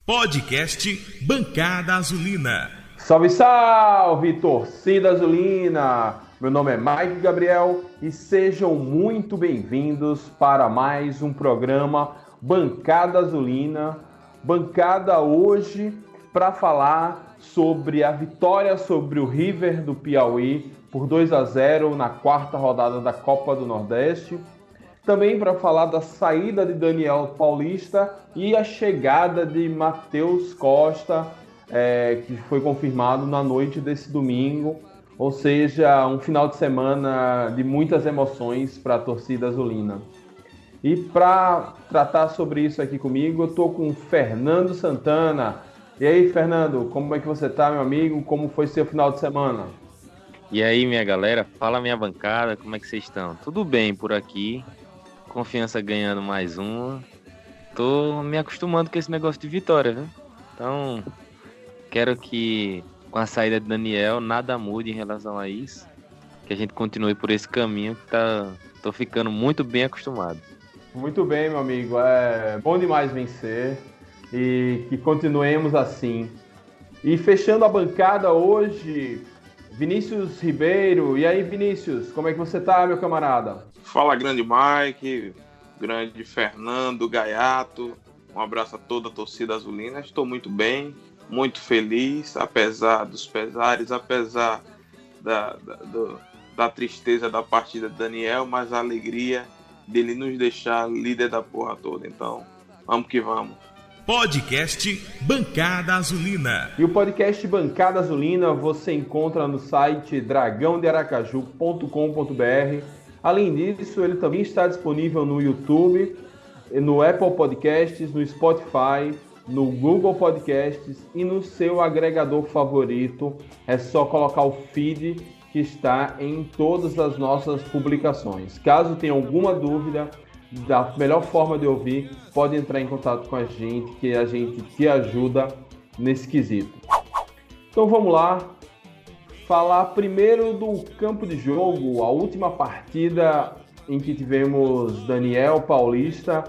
Podcast Bancada Azulina. Salve, salve, torcida azulina! Meu nome é Mike Gabriel e sejam muito bem-vindos para mais um programa Bancada Azulina. Bancada hoje para falar sobre a vitória sobre o River do Piauí por 2-0 na quarta rodada da Copa do Nordeste. Também para falar da saída de Daniel Paulista e a chegada de Matheus Costa, que foi confirmado na noite desse domingo. Ou seja, um final de semana de muitas emoções para a torcida azulina. E para tratar sobre isso aqui comigo, eu estou com o Fernando Santana. E aí, Fernando, como é que você está, meu amigo? Como foi seu final de semana? E aí, minha galera? Fala, minha bancada, como é que vocês estão? Tudo bem por aqui? Confiança ganhando mais uma. Tô me acostumando com esse negócio de vitória, né? Então, quero que com a saída de Daniel nada mude em relação a isso. Que a gente continue por esse caminho que tô ficando muito bem acostumado. Muito bem, meu amigo. É bom demais vencer e que continuemos assim. E fechando a bancada hoje, Vinícius Ribeiro. E aí, Vinícius, como é que você tá, meu camarada? Fala, grande Mike, grande Fernando Gaiato, um abraço a toda a torcida azulina. Estou muito bem, muito feliz, apesar dos pesares, apesar da tristeza da partida de Daniel, mas a alegria dele nos deixar líder da porra toda. Então, vamos que vamos. Podcast Bancada Azulina. E o podcast Bancada Azulina você encontra no site dragãodearacaju.com.br. Além disso, ele também está disponível no YouTube, no Apple Podcasts, no Spotify, no Google Podcasts e no seu agregador favorito. É só colocar o feed que está em todas as nossas publicações. Caso tenha alguma dúvida da melhor forma de ouvir, pode entrar em contato com a gente, que a gente te ajuda nesse quesito. Então vamos lá. Falar primeiro do campo de jogo, a última partida em que tivemos Daniel Paulista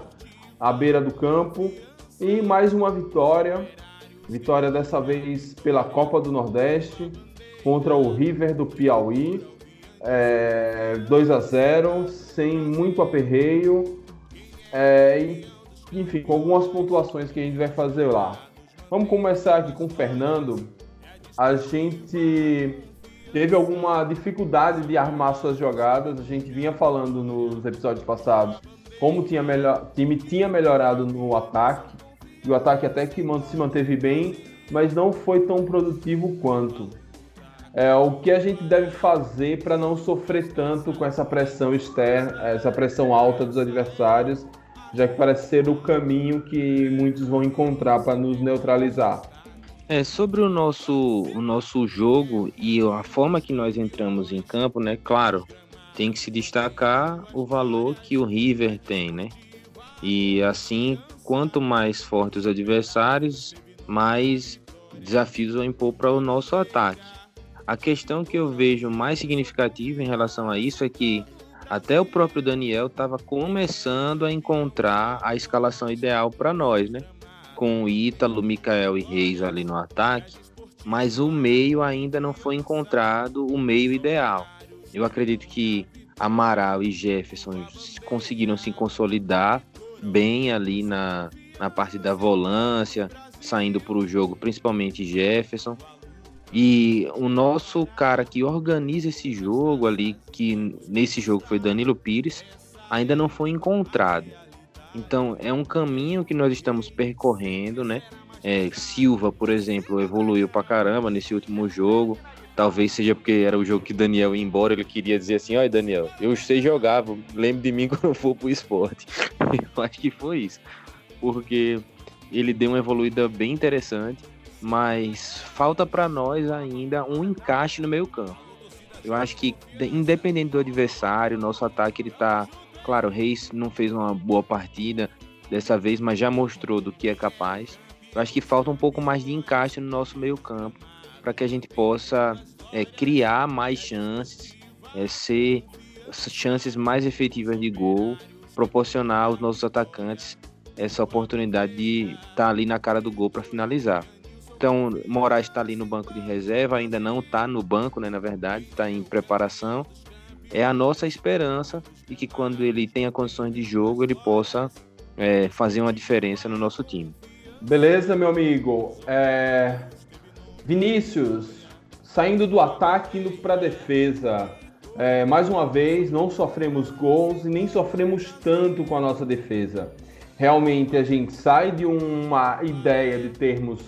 à beira do campo e mais uma vitória dessa vez pela Copa do Nordeste contra o River do Piauí, 2-0, sem muito aperreio, enfim, com algumas pontuações que a gente vai fazer lá. Vamos começar aqui com o Fernando. A gente teve alguma dificuldade de armar suas jogadas. A gente vinha falando nos episódios passados como o time tinha melhorado no ataque. E o ataque até que se manteve bem, mas não foi tão produtivo quanto. O que a gente deve fazer para não sofrer tanto com essa pressão externa, essa pressão alta dos adversários, já que parece ser o caminho que muitos vão encontrar para nos neutralizar. Sobre o nosso jogo e a forma que nós entramos em campo, né? Claro, tem que se destacar o valor que o River tem, né? E assim, quanto mais fortes os adversários, mais desafios vão impor para o nosso ataque. A questão que eu vejo mais significativa em relação a isso é que até o próprio Daniel estava começando a encontrar a escalação ideal para nós, né? Com Ítalo, Michael e Reis ali no ataque, mas o meio ainda não foi encontrado o meio ideal. Eu acredito que Amaral e Jefferson conseguiram se consolidar bem ali na parte da volância, saindo para o jogo, principalmente Jefferson. E o nosso cara que organiza esse jogo ali, que nesse jogo foi Danilo Pires, ainda não foi encontrado. Então, é um caminho que nós estamos percorrendo, né? Silva, por exemplo, evoluiu pra caramba nesse último jogo. Talvez seja porque era o jogo que Daniel ia embora, ele queria dizer assim, olha, Daniel, eu sei jogar, lembre de mim quando eu for pro esporte. Eu acho que foi isso. Porque ele deu uma evoluída bem interessante, mas falta para nós ainda um encaixe no meio campo. Eu acho que, independente do adversário, nosso ataque, ele tá... Claro, o Reis não fez uma boa partida dessa vez, mas já mostrou do que é capaz. Eu acho que falta um pouco mais de encaixe no nosso meio campo para que a gente possa criar mais chances, ser chances mais efetivas de gol, proporcionar aos nossos atacantes essa oportunidade de estar ali na cara do gol para finalizar. Então, Moraes está ali no banco de reserva, ainda não está no banco, né, na verdade, está em preparação. É a nossa esperança de que quando ele tenha condições de jogo, ele possa fazer uma diferença no nosso time. Beleza, meu amigo. Vinícius, saindo do ataque indo para a defesa. Mais uma vez, não sofremos gols e nem sofremos tanto com a nossa defesa. Realmente, a gente sai de uma ideia de termos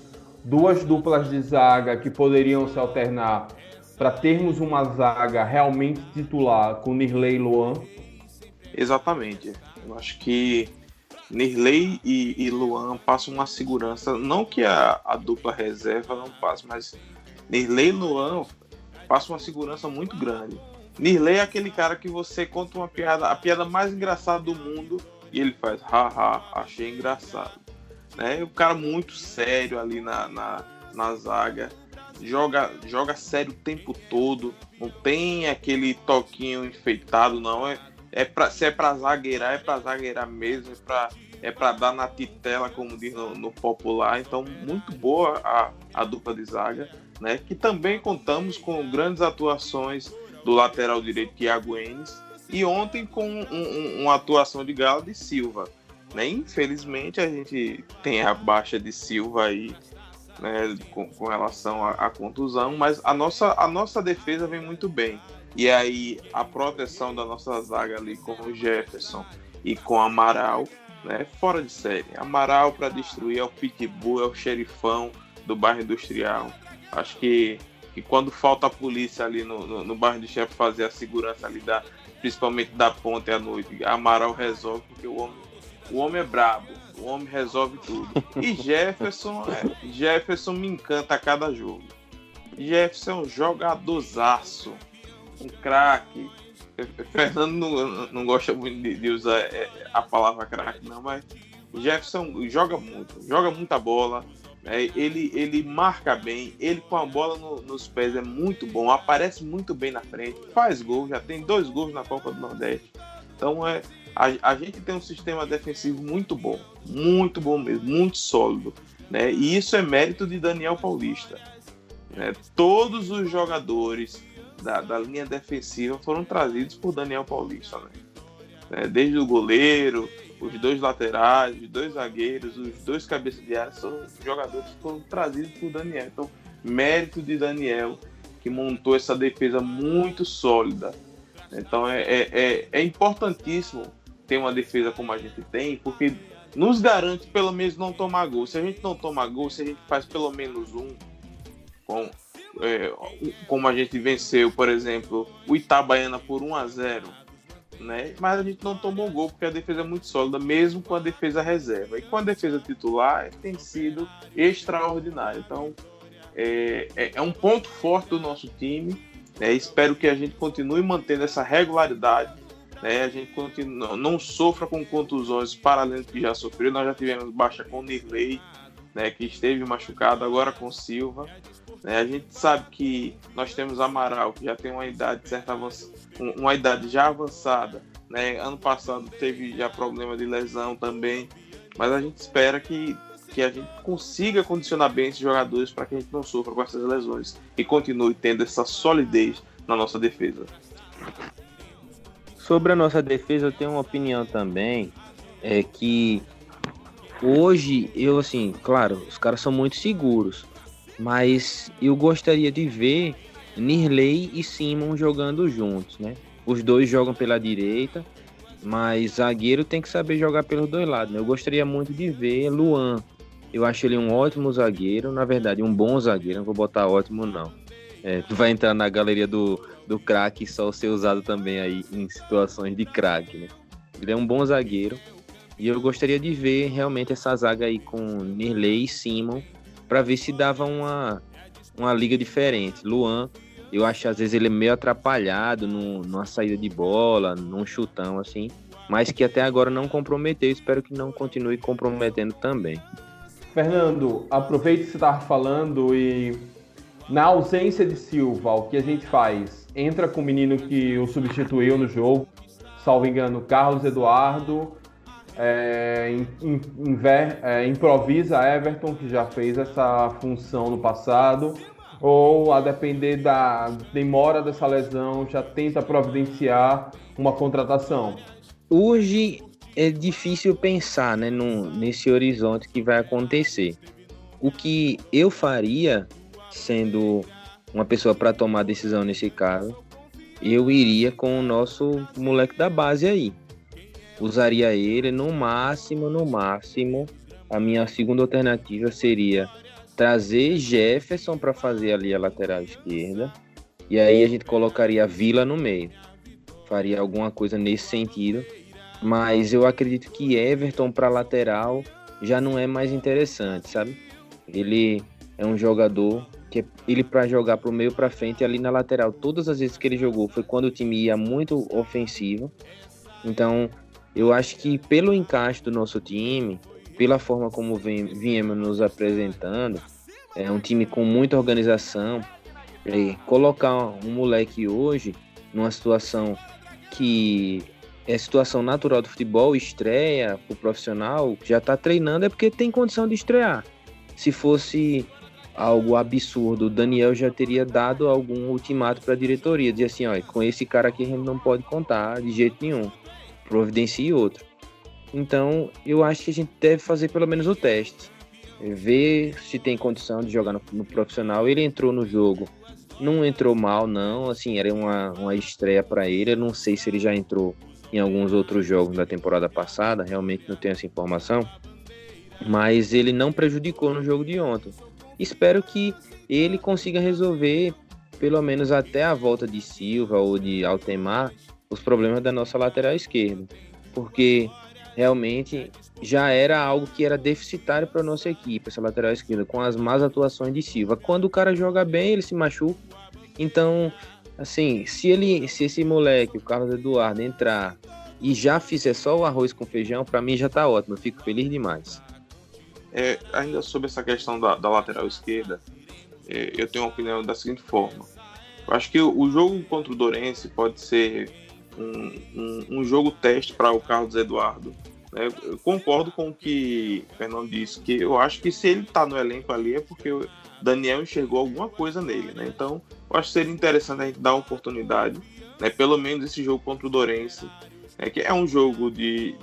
duas duplas de zaga que poderiam se alternar para termos uma zaga realmente titular com Nirley e Luan. Exatamente. Eu acho que Nirley e Luan passam uma segurança, não que a dupla reserva não passe, mas Nirley e Luan passam uma segurança muito grande. Nirley é aquele cara que você conta uma piada, a piada mais engraçada do mundo, e ele faz, haha, achei engraçado. Né? O cara muito sério ali na zaga, joga sério o tempo todo, não tem aquele toquinho enfeitado, não. Se é pra zagueirar mesmo, é pra dar na titela, como diz no popular. Então, muito boa a dupla de zaga, né? Que também contamos com grandes atuações do lateral direito, Thiago Enes, e ontem com uma atuação de Galo de Silva. Né? Infelizmente, a gente tem a baixa de Silva aí, né, com relação à contusão, mas a nossa defesa vem muito bem. E aí a proteção da nossa zaga ali com o Jefferson e com o Amaral, né, fora de série. Amaral para destruir, é o Pitbull, é o xerifão do bairro Industrial. Acho que quando falta a polícia ali no bairro Industrial para fazer a segurança ali, principalmente da ponte à noite, Amaral resolve, porque o homem é brabo, o homem resolve tudo. E Jefferson me encanta a cada jogo. Jefferson é um jogadorzaço, um craque. Fernando não gosta muito de usar a palavra craque, não, mas Jefferson joga muita bola. Ele marca bem, ele com a bola nos pés é muito bom, aparece muito bem na frente, faz gol, já tem 2 gols na Copa do Nordeste. Então a gente tem um sistema defensivo muito bom mesmo, muito sólido, né? E isso é mérito de Daniel Paulista, né? Todos os jogadores da linha defensiva foram trazidos por Daniel Paulista, né? Desde o goleiro, os 2 laterais, os 2 zagueiros, os 2 cabeças de área, são jogadores que foram trazidos por Daniel. Então, mérito de Daniel, que montou essa defesa muito sólida. Então, é importantíssimo ter uma defesa como a gente tem, porque nos garante pelo menos não tomar gol. Se a gente não tomar gol, se a gente faz pelo menos um, como a gente venceu, por exemplo, o Itabaiana por 1-0, né? Mas a gente não tomou gol porque a defesa é muito sólida, mesmo com a defesa reserva. E com a defesa titular tem sido extraordinário. Então, é um ponto forte do nosso time. Espero que a gente continue mantendo essa regularidade. A gente não sofra com contusões para além do que já sofreu. Nós já tivemos baixa com o Nirley, né, que esteve machucado, agora com Silva. A gente sabe que nós temos Amaral, que já tem uma idade uma idade já avançada, né? Ano passado teve já problema de lesão também, mas a gente espera que a gente consiga condicionar bem esses jogadores para que a gente não sofra com essas lesões e continue tendo essa solidez na nossa defesa. Sobre a nossa defesa, eu tenho uma opinião também, que hoje, claro, os caras são muito seguros, mas eu gostaria de ver Nirley e Simon jogando juntos, né? Os 2 jogam pela direita, mas zagueiro tem que saber jogar pelos 2 lados, né? Eu gostaria muito de ver Luan. Eu acho ele um ótimo zagueiro, na verdade, um bom zagueiro, não vou botar ótimo não. Vai entrar na galeria do craque, só ser usado também aí em situações de craque, né? Ele é um bom zagueiro e eu gostaria de ver realmente essa zaga aí com Nirley e Simon para ver se dava uma liga diferente. Luan, eu acho às vezes ele é meio atrapalhado numa saída de bola, num chutão assim, mas que até agora não comprometeu, espero que não continue comprometendo também. Fernando, aproveite que você estava falando e na ausência de Silva, o que a gente faz? Entra com o menino que o substituiu no jogo, salvo engano, Carlos Eduardo, improvisa Everton, que já fez essa função no passado, ou a depender da demora dessa lesão, já tenta providenciar uma contratação? Hoje é difícil pensar, né, nesse horizonte que vai acontecer. O que eu faria, sendo uma pessoa para tomar decisão nesse caso, eu iria com o nosso moleque da base aí. Usaria ele no máximo. A minha segunda alternativa seria trazer Jefferson para fazer ali a lateral esquerda. E aí a gente colocaria a Vila no meio. Faria alguma coisa nesse sentido. Mas eu acredito que Everton para lateral já não é mais interessante, sabe? Ele é um jogador que ele para jogar para o meio para frente, ali na lateral, todas as vezes que ele jogou foi quando o time ia muito ofensivo. Então, eu acho que pelo encaixe do nosso time, pela forma como viemos nos apresentando, é um time com muita organização, colocar um moleque hoje numa situação que é situação natural do futebol, estreia pro profissional, já está treinando, é porque tem condição de estrear. Se fosse algo absurdo, o Daniel já teria dado algum ultimato para a diretoria, dizer assim, ó, com esse cara aqui a gente não pode contar de jeito nenhum, providencie outro. Então, eu acho que a gente deve fazer pelo menos o teste, ver se tem condição de jogar no profissional. Ele entrou no jogo, não entrou mal não, assim, era uma estreia para ele, eu não sei se ele já entrou em alguns outros jogos da temporada passada, realmente não tenho essa informação, mas ele não prejudicou no jogo de ontem. Espero que ele consiga resolver, pelo menos até a volta de Silva ou de Altemar, os problemas da nossa lateral esquerda, porque realmente já era algo que era deficitário para a nossa equipe, essa lateral esquerda, com as más atuações de Silva. Quando o cara joga bem, ele se machuca. Então, assim, se esse moleque, o Carlos Eduardo, entrar e já fizer só o arroz com feijão, para mim já tá ótimo, eu fico feliz demais. Ainda sobre essa questão da lateral esquerda, eu tenho uma opinião da seguinte forma. Eu acho que o jogo contra o Dourense pode ser um jogo teste para o Carlos Eduardo. Eu concordo com o que o Fernando disse, que eu acho que se ele está no elenco ali é porque o Daniel enxergou alguma coisa nele, né? Então, eu acho que seria interessante a gente dar uma oportunidade, né? Pelo menos esse jogo contra o Dourense, que é um jogo de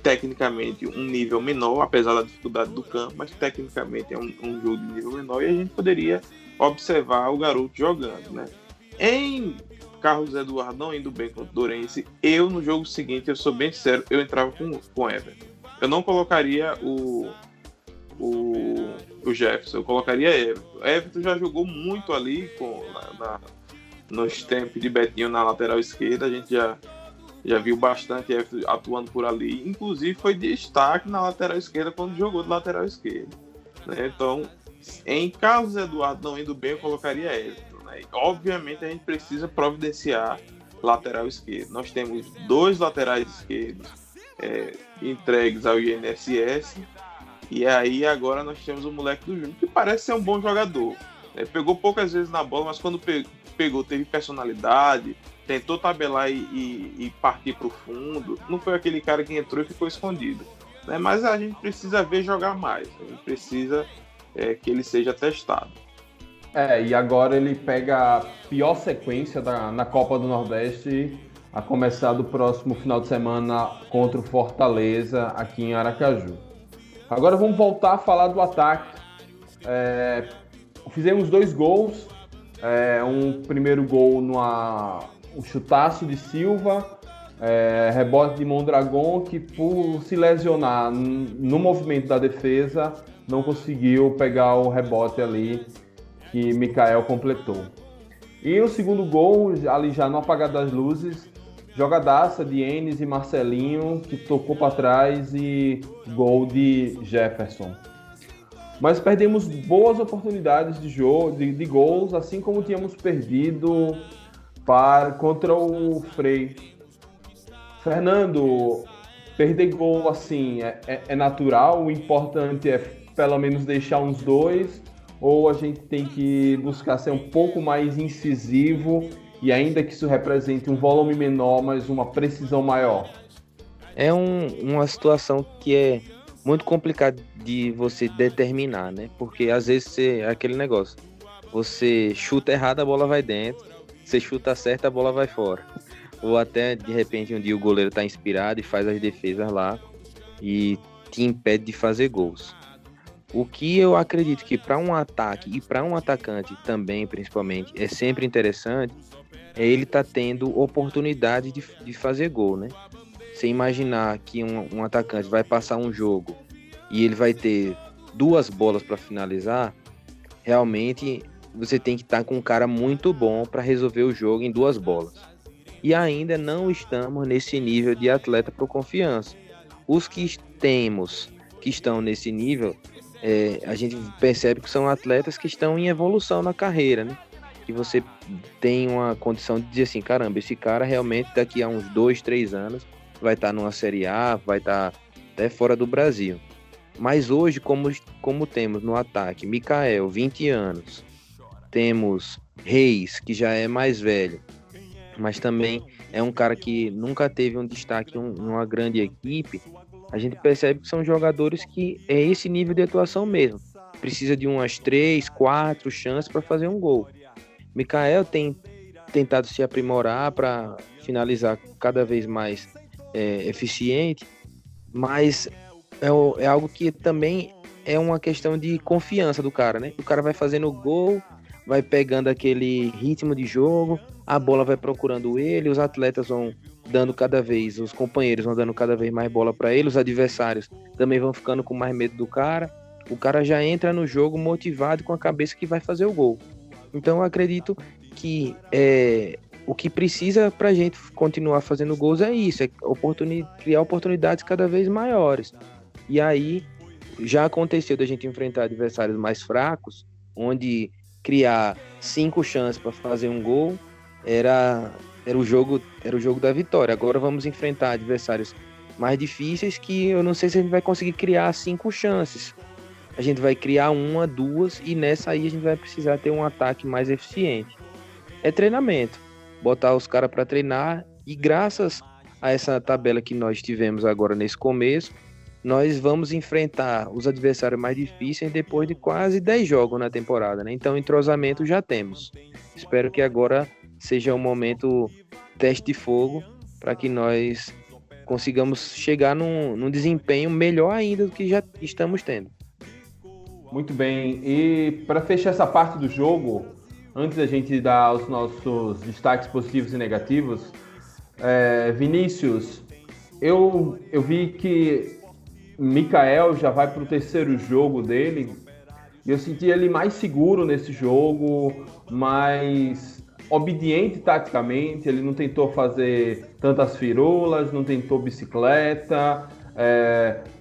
tecnicamente um nível menor, apesar da dificuldade do campo, mas tecnicamente é um jogo de nível menor e a gente poderia observar o garoto jogando, né? Em Carlos Eduardo não indo bem contra o Dourense, eu no jogo seguinte, eu sou bem sincero, eu entrava com Everton. Eu não colocaria o Jefferson, eu colocaria Everton. Everton já jogou muito ali nos tempos de Betinho na lateral esquerda, a gente já viu bastante Everton atuando por ali, inclusive foi destaque na lateral esquerda quando jogou de lateral esquerda, né? Então, em Carlos Eduardo não indo bem, eu colocaria Everton, né? Obviamente a gente precisa providenciar lateral esquerdo. Nós temos 2 laterais esquerdos entregues ao INSS, e aí agora nós temos o moleque do Júnior, que parece ser um bom jogador, né? Pegou poucas vezes na bola, mas quando pegou teve personalidade, tentou tabelar e partir para o fundo. Não foi aquele cara que entrou e ficou escondido, né? Mas a gente precisa ver jogar mais, a gente precisa que ele seja testado. E agora ele pega a pior sequência na Copa do Nordeste, a começar do próximo final de semana contra o Fortaleza, aqui em Aracaju. Agora vamos voltar a falar do ataque. Fizemos 2 gols, um primeiro gol um chutaço de Silva, rebote de Mondragon, que por se lesionar no movimento da defesa, não conseguiu pegar o rebote ali que Mikael completou. E o segundo gol, ali já no apagar das luzes, jogadaça de Enes e Marcelinho, que tocou para trás, e gol de Jefferson. Mas perdemos boas oportunidades de gols, assim como tínhamos perdido contra o Frei. Fernando, perder gol assim é natural, o importante é pelo menos deixar uns 2, ou a gente tem que buscar ser um pouco mais incisivo, e ainda que isso represente um volume menor, mas uma precisão maior? É uma situação que é muito complicada de você determinar, né? Porque às vezes é aquele negócio, você chuta errado, a bola vai dentro, você chuta certo, a bola vai fora. Ou até, de repente, um dia o goleiro tá inspirado e faz as defesas lá e te impede de fazer gols. O que eu acredito que para um ataque e para um atacante também, principalmente, é sempre interessante, é ele tá tendo oportunidade de fazer gol, né? Você imaginar que um atacante vai passar um jogo e ele vai ter 2 bolas para finalizar, realmente você tem que estar com um cara muito bom para resolver o jogo em 2 bolas. E ainda não estamos nesse nível de atleta por confiança. Os que temos, que estão nesse nível, a gente percebe que são atletas que estão em evolução na carreira, né? Que você tem uma condição de dizer assim, caramba, esse cara realmente daqui a uns 2, 3 anos vai estar numa Série A, vai estar até fora do Brasil. Mas hoje, como temos no ataque Mikael, 20 anos, temos Reis, que já é mais velho, mas também é um cara que nunca teve um destaque em uma grande equipe, a gente percebe que são jogadores que é esse nível de atuação mesmo. Precisa de umas 3, 4 chances para fazer um gol. Mikael tem tentado se aprimorar para finalizar cada vez mais eficiente, mas é algo que também é uma questão de confiança do cara, né? O cara vai fazendo gol, vai pegando aquele ritmo de jogo, a bola vai procurando ele, os atletas vão dando cada vez, os companheiros vão dando cada vez mais bola para ele, os adversários também vão ficando com mais medo do cara, o cara já entra no jogo motivado com a cabeça que vai fazer o gol. Então eu acredito que o que precisa para a gente continuar fazendo gols é isso, criar oportunidades cada vez maiores. E aí já aconteceu da gente enfrentar adversários mais fracos, onde criar 5 chances para fazer um gol era o jogo da vitória. Agora vamos enfrentar adversários mais difíceis que eu não sei se a gente vai conseguir criar 5 chances. A gente vai criar 1, 2 e nessa aí a gente vai precisar ter um ataque mais eficiente. É treinamento, botar os caras para treinar e graças a essa tabela que nós tivemos agora nesse começo, nós vamos enfrentar os adversários mais difíceis depois de quase 10 jogos na temporada, né? Então entrosamento já temos. Espero que agora seja um momento teste de fogo para que nós consigamos chegar num desempenho melhor ainda do que já estamos tendo. Muito bem, e para fechar essa parte do jogo, antes da gente dar os nossos destaques positivos e negativos, Vinícius, eu vi que Mikael já vai para o 3º jogo dele, e eu senti ele mais seguro nesse jogo, mais obediente taticamente, ele não tentou fazer tantas firulas, não tentou bicicleta,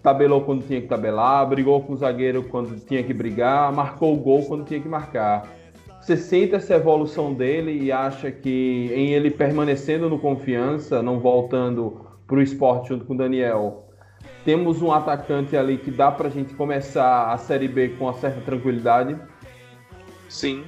tabelou quando tinha que tabelar, brigou com o zagueiro quando tinha que brigar, marcou o gol quando tinha que marcar. Você sente essa evolução dele e acha que em ele permanecendo no Confiança, não voltando para o esporte junto com o Daniel, temos um atacante ali que dá para a gente começar a Série B com uma certa tranquilidade? Sim.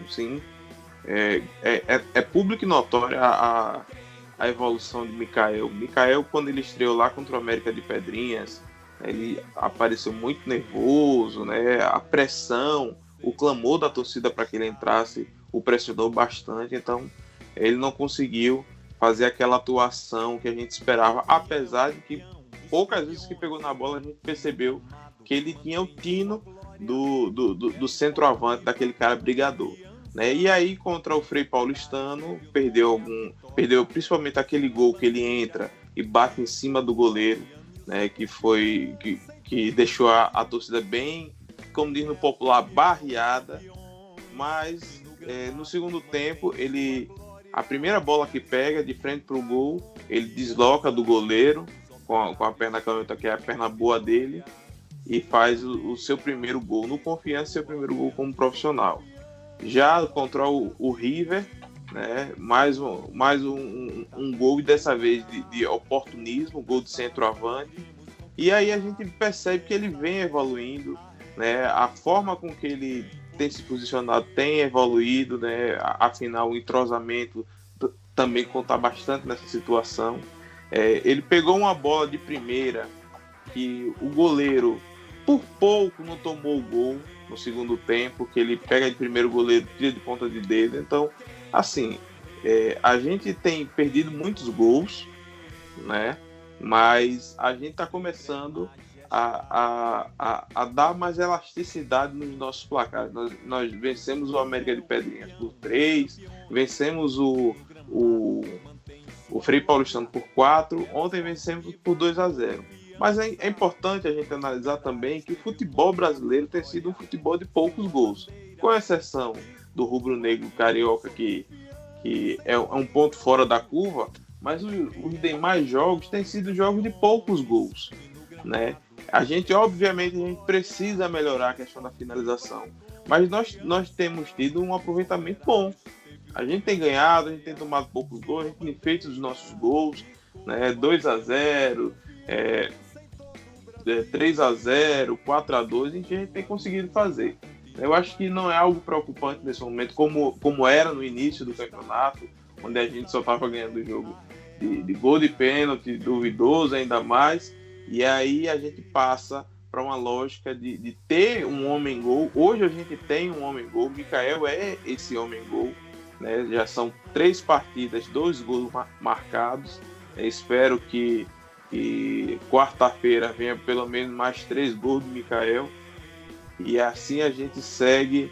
É público e notória a evolução de Mikael. Mikael, quando ele estreou lá contra o América de Pedrinhas, ele apareceu muito nervoso, né? A pressão, o clamor da torcida para que ele entrasse o pressionou bastante, então ele não conseguiu fazer aquela atuação que a gente esperava, apesar de que poucas vezes que pegou na bola a gente percebeu que ele tinha o tino do centroavante, daquele cara brigador, né? E aí contra o Frei Paulistano perdeu principalmente aquele gol que ele entra e bate em cima do goleiro, né? Que deixou a torcida bem, como diz no popular, barreada. Mas no segundo tempo a primeira bola que pega de frente para o gol, ele desloca do goleiro com a perna canhota, que é a perna boa dele, e faz o seu primeiro gol no Confiança, seu primeiro gol como profissional. Já contra o River, né, mais um gol, e dessa vez de oportunismo, gol de centroavante. E aí a gente percebe que ele vem evoluindo, né, a forma com que ele tem se posicionado tem evoluído, né, afinal o entrosamento também conta bastante nessa situação. Ele pegou uma bola de primeira que o goleiro, por pouco, não tomou o gol no segundo tempo, que ele pega de primeiro, o goleiro tira de ponta de dedo. Então, assim, a gente tem perdido muitos gols, né? Mas a gente está começando a dar mais elasticidade nos nossos placares. Nós vencemos o América de Pedrinhas por 3, vencemos o Frei Paulistano por 4, ontem vencemos por 2-0. Mas é importante a gente analisar também que o futebol brasileiro tem sido um futebol de poucos gols, com exceção do rubro-negro carioca, que é um ponto fora da curva, mas os demais jogos têm sido jogos de poucos gols, né? Obviamente, a gente precisa melhorar a questão da finalização, mas nós temos tido um aproveitamento bom. A gente tem ganhado, a gente tem tomado poucos gols, a gente tem feito os nossos gols, né? 2-0, 3-0, 4-2, a gente tem conseguido fazer. Eu acho que não é algo preocupante nesse momento, como era no início do campeonato, onde a gente só estava ganhando o jogo de gol de pênalti, duvidoso ainda mais, e aí a gente passa para uma lógica de ter um homem-gol. Hoje a gente tem um homem-gol, o Mikael é esse homem-gol, né? Já são 3 partidas, 2 gols marcados. Eu espero que quarta-feira venha pelo menos mais 3 gols do Mikael, e assim a gente segue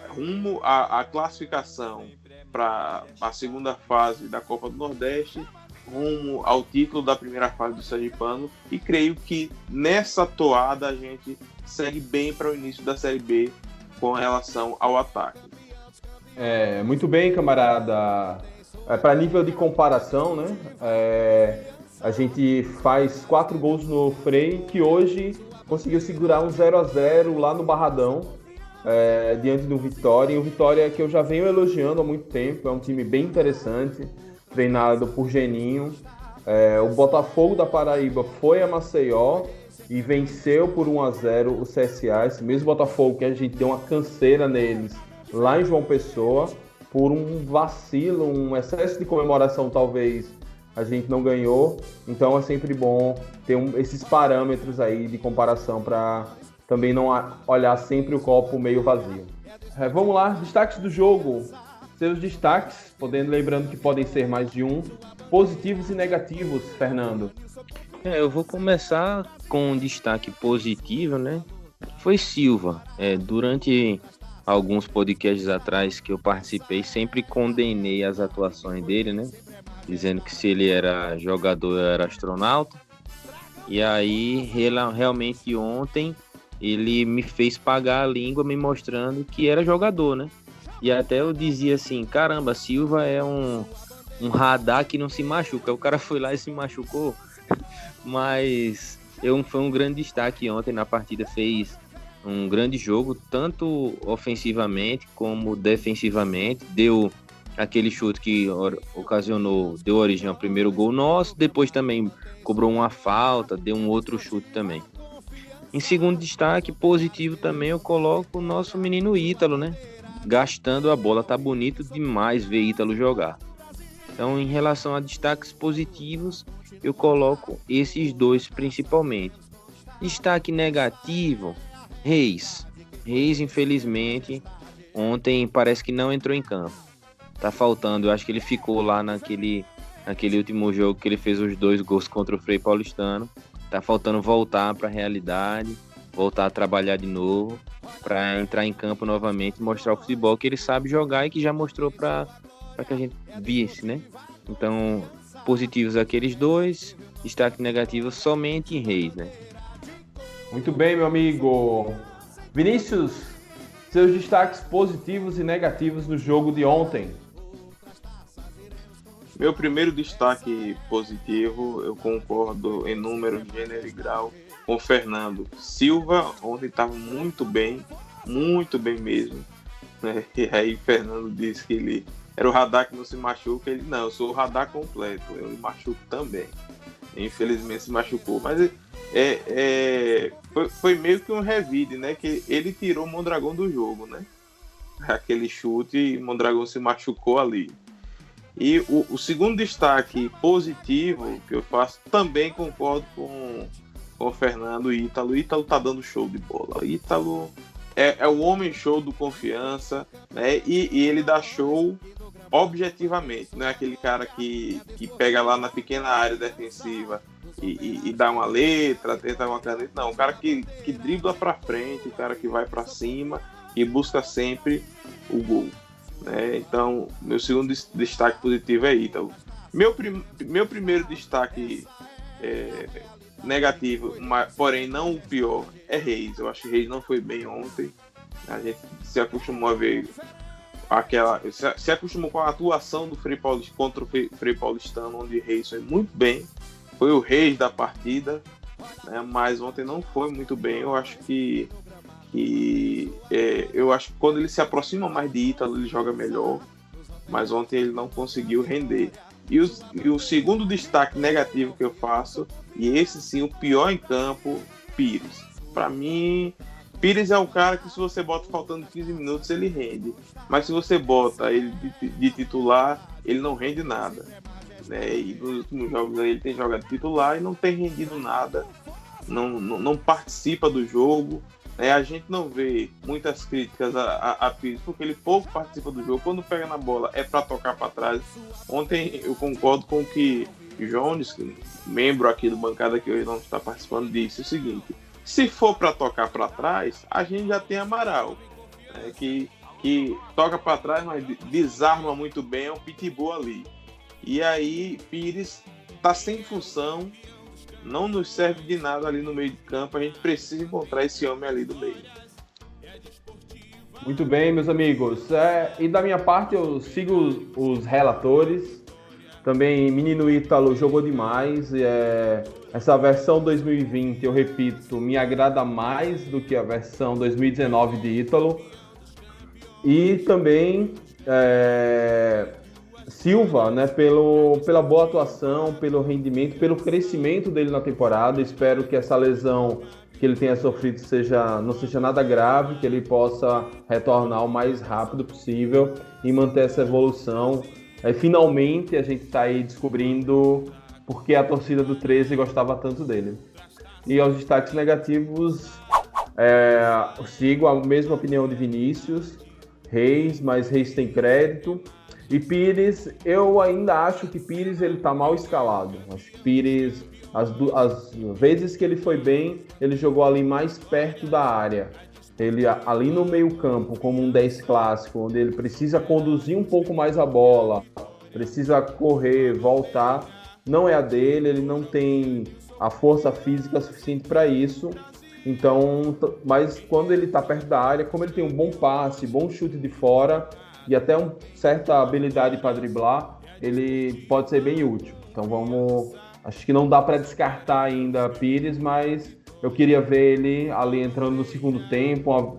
rumo à classificação para a segunda fase da Copa do Nordeste, rumo ao título da primeira fase do Sergipano, e creio que nessa toada a gente segue bem para o início da Série B com relação ao ataque. Muito bem, camarada. Para nível de comparação, né? A gente faz 4 gols no Frei, que hoje conseguiu segurar um 0-0 lá no Barradão, diante do Vitória. E o Vitória, que eu já venho elogiando há muito tempo, é um time bem interessante, treinado por Geninho. O Botafogo da Paraíba foi a Maceió e venceu por 1-0 o CSA. Esse mesmo Botafogo que a gente deu uma canseira neles lá em João Pessoa, por um vacilo, um excesso de comemoração talvez a gente não ganhou. Então é sempre bom ter esses parâmetros aí de comparação para também não olhar sempre o copo meio vazio. Vamos lá, destaques do jogo. Seus destaques, lembrando que podem ser mais de um, positivos e negativos, Fernando. Eu vou começar com um destaque positivo, né? Foi Silva. Durante alguns podcasts atrás que eu participei, sempre condenei as atuações dele, né? Dizendo que se ele era jogador, eu era astronauta. E aí, realmente ontem, ele me fez pagar a língua me mostrando que era jogador, né? E até eu dizia assim, caramba, Silva é um radar que não se machuca. O cara foi lá e se machucou. Mas foi um grande destaque ontem na partida, fez um grande jogo, tanto ofensivamente como defensivamente. Deu aquele chute que deu origem ao primeiro gol nosso, depois também cobrou uma falta, deu um outro chute também. Em segundo destaque, positivo também, eu coloco o nosso menino Ítalo, né? Gastando a bola, tá bonito demais ver Ítalo jogar. Então, em relação a destaques positivos, eu coloco esses 2 principalmente. Destaque negativo, Reis, infelizmente, ontem parece que não entrou em campo. Tá faltando, eu acho que ele ficou lá naquele último jogo que ele fez os 2 gols contra o Frei Paulistano. Tá faltando voltar para a realidade, voltar a trabalhar de novo, para entrar em campo novamente e mostrar o futebol que ele sabe jogar e que já mostrou para que a gente visse, né? Então, positivos aqueles 2, destaque negativo somente em Reis, né? Muito bem, meu amigo. Vinícius, seus destaques positivos e negativos no jogo de ontem. Meu primeiro destaque positivo, eu concordo em número, gênero e grau com o Fernando. Silva ontem estava muito bem mesmo, né? E aí Fernando disse que ele era o radar que não se machuca. Ele, não, eu sou o radar completo, eu me machuco também. Infelizmente se machucou, mas foi meio que um revide, né? Que ele tirou o Mondragão do jogo, né? Aquele chute e o Mondragão se machucou ali. E o segundo destaque positivo que eu faço, também concordo com o Fernando Ítalo. O Ítalo tá dando show de bola. O Ítalo é o homem show do Confiança, né? E ele dá show objetivamente, não é aquele cara que pega lá na pequena área defensiva e dá uma letra, tenta uma caneta. Não, o cara que dribla pra frente, o cara que vai pra cima e busca sempre o gol, né? Então, meu segundo destaque positivo é Ítalo. Meu primeiro destaque negativo, porém não o pior, é Reis. Eu acho que Reis não foi bem ontem. A gente se acostumou a ver se acostumou com a atuação do Frei Paulistano contra o Frei Paulistano, onde Reis foi muito bem, foi o Reis da partida, né? Mas ontem não foi muito bem. Eu acho que quando ele se aproxima mais de Ítalo, ele joga melhor, mas ontem ele não conseguiu render. E o segundo destaque negativo que eu faço, e esse sim o pior em campo, Pires. Para mim, Pires é o cara que, se você bota faltando 15 minutos, ele rende. Mas se você bota ele de titular, ele não rende nada, né? E nos últimos jogos aí ele tem jogado titular e não tem rendido nada. Não participa do jogo, né? A gente não vê muitas críticas a Pires, porque ele pouco participa do jogo. Quando pega na bola é para tocar para trás. Ontem eu concordo com o que Jones, membro aqui do bancada que hoje não está participando, disse o seguinte: se for para tocar para trás, a gente já tem Amaral, né, que toca para trás, mas desarma muito bem, é um pitbull ali. E aí Pires está sem função, não nos serve de nada ali no meio de campo. A gente precisa encontrar esse homem ali do meio. Muito bem, meus amigos. E da minha parte, eu sigo os relatores. Também, menino Ítalo jogou demais. Essa versão 2020, eu repito, me agrada mais do que a versão 2019 de Ítalo. E também Silva, né, pela boa atuação, pelo rendimento, pelo crescimento dele na temporada. Espero que essa lesão que ele tenha sofrido não seja nada grave, que ele possa retornar o mais rápido possível e manter essa evolução. Finalmente a gente está aí descobrindo por que a torcida do 13 gostava tanto dele. E aos destaques negativos, eu sigo a mesma opinião de Vinícius, Reis, mas Reis tem crédito. E Pires, eu ainda acho que Pires ele tá mal escalado. Acho que Pires, as vezes que ele foi bem, ele jogou ali mais perto da área. Ele ali no meio campo, como um 10 clássico, onde ele precisa conduzir um pouco mais a bola, precisa correr, voltar, não é a dele, ele não tem a força física suficiente para isso. Então, mas quando ele está perto da área, como ele tem um bom passe, bom chute de fora e até uma certa habilidade para driblar, ele pode ser bem útil. Então acho que não dá para descartar ainda Pires, mas eu queria ver ele ali entrando no segundo tempo,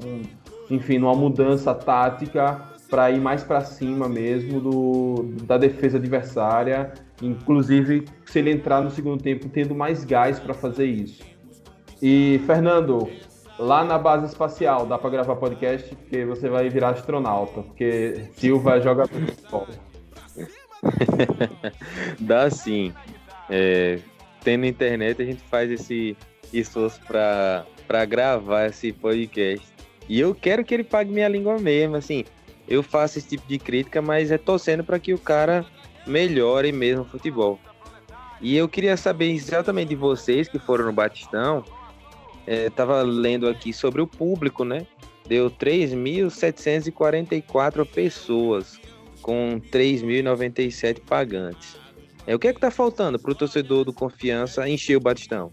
enfim, numa mudança tática para ir mais para cima mesmo da defesa adversária, inclusive se ele entrar no segundo tempo tendo mais gás para fazer isso. E, Fernando, lá na base espacial, dá para gravar podcast, porque você vai virar astronauta, porque Silva joga futebol. Dá sim. Tendo internet, a gente faz esse esforço para gravar esse podcast. E eu quero que ele pague minha língua mesmo, assim. Eu faço esse tipo de crítica, mas é torcendo para que o cara melhore mesmo o futebol. E eu queria saber exatamente de vocês que foram no Batistão. Tava lendo aqui sobre o público, né? Deu 3.744 pessoas, com 3.097 pagantes. O que é que tá faltando pro torcedor do Confiança encher o Batistão?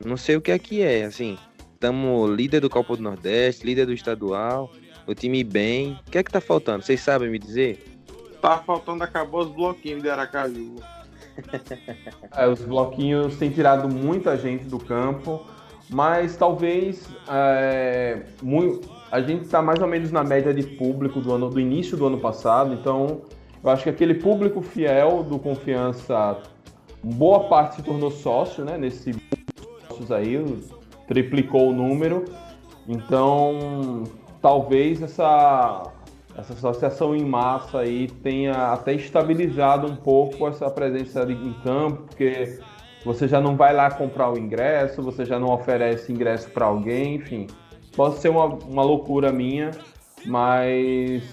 Não sei o que é, assim. Estamos líder do Copa do Nordeste, líder do estadual, o time bem. O que é que tá faltando? Vocês sabem me dizer? Tá faltando acabar os bloquinhos de Aracaju. Os bloquinhos têm tirado muita gente do campo. Mas talvez a gente está mais ou menos na média de público do início do ano passado, então eu acho que aquele público fiel do Confiança, boa parte se tornou sócio, né? Nesse sócios aí, triplicou o número, então talvez essa associação em massa aí tenha até estabilizado um pouco essa presença em campo, porque você já não vai lá comprar o ingresso, você já não oferece ingresso para alguém, enfim. Pode ser uma loucura minha, mas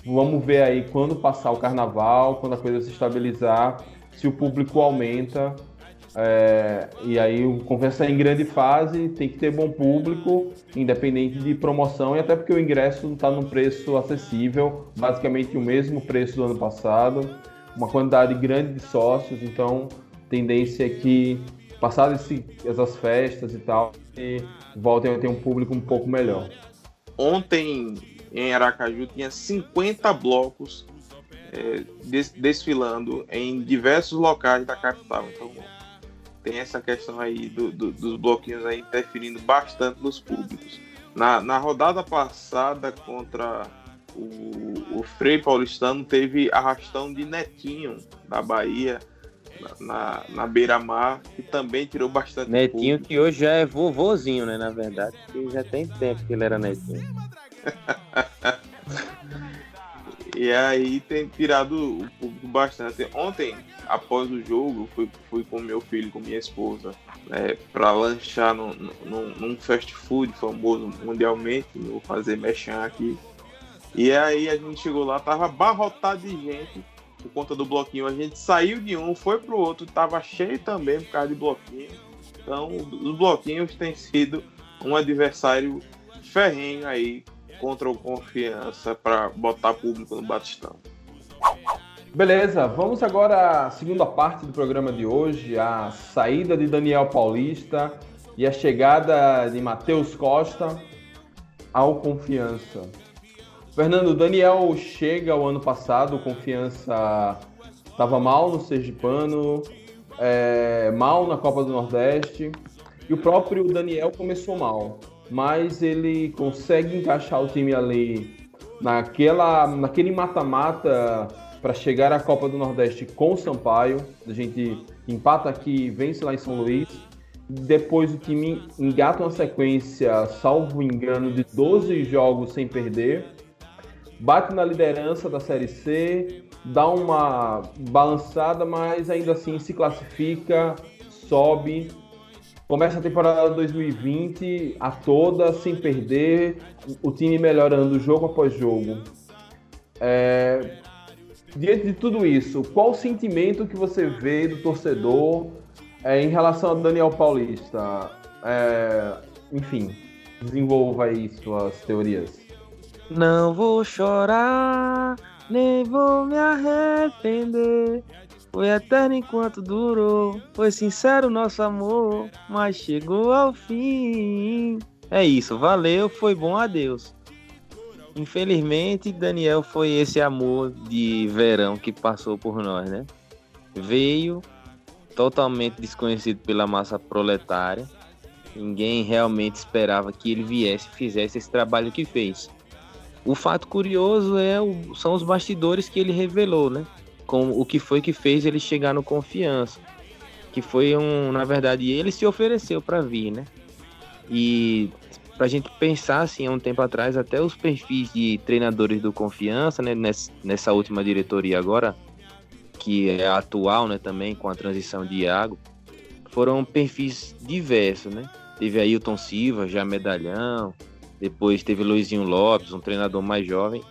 vamos ver aí quando passar o carnaval, quando a coisa se estabilizar, se o público aumenta. E aí o Confiança em grande fase tem que ter bom público, independente de promoção, e até porque o ingresso está num preço acessível, basicamente o mesmo preço do ano passado, uma quantidade grande de sócios, então a tendência é que, passadas essas festas e tal, voltem a ter um público um pouco melhor. Ontem em Aracaju tinha 50 blocos desfilando em diversos locais da capital, então tem essa questão aí dos bloquinhos aí interferindo bastante nos públicos. Na rodada passada contra o Frei Paulistano, teve arrastão de Netinho da Bahia na Beira-Mar, que também tirou bastante Netinho, público. que hoje já é vovozinho, né, na verdade, porque já tem tempo que ele era Netinho. E aí tem tirado o público bastante. Ontem, após o jogo, fui com meu filho, com minha esposa, para lanchar num fast food famoso mundialmente, vou fazer merchan aqui. E aí a gente chegou lá, tava abarrotado de gente por conta do bloquinho. A gente saiu de um, foi pro outro, tava cheio também por causa de bloquinho. Então, os bloquinhos têm sido um adversário ferrenho aí contra o Confiança para botar público no Batistão. Beleza, vamos agora à segunda parte do programa de hoje, a saída de Daniel Paulista e a chegada de Matheus Costa ao Confiança. Fernando, Daniel chega o ano passado, o Confiança estava mal no Sergipano, mal na Copa do Nordeste, e o próprio Daniel começou mal, mas ele consegue encaixar o time ali naquele mata-mata para chegar à Copa do Nordeste com o Sampaio. A gente empata aqui, vence lá em São Luís. Depois o time engata uma sequência, salvo engano, de 12 jogos sem perder. Bate na liderança da Série C, dá uma balançada, mas ainda assim se classifica, sobe. Começa a temporada 2020 a toda, sem perder, o time melhorando jogo após jogo. Diante de tudo isso, qual o sentimento que você vê do torcedor em relação a Daniel Paulista? Enfim, desenvolva aí suas teorias. Não vou chorar, nem vou me arrepender. Foi eterno enquanto durou, foi sincero nosso amor, mas chegou ao fim. É isso, valeu, foi bom, adeus. Infelizmente, Daniel foi esse amor de verão que passou por nós, né? Veio totalmente desconhecido pela massa proletária. Ninguém realmente esperava que ele viesse e fizesse esse trabalho que fez. O fato curioso são os bastidores que ele revelou, né? Com o que foi que fez ele chegar no Confiança. Que foi na verdade, ele se ofereceu para vir, né? E pra gente pensar assim, há um tempo atrás, até os perfis de treinadores do Confiança, né, nessa última diretoria agora, que é a atual, né, também com a transição de Iago, foram perfis diversos, né? Teve Ailton Silva, já medalhão, depois teve Luizinho Lopes, um treinador mais jovem,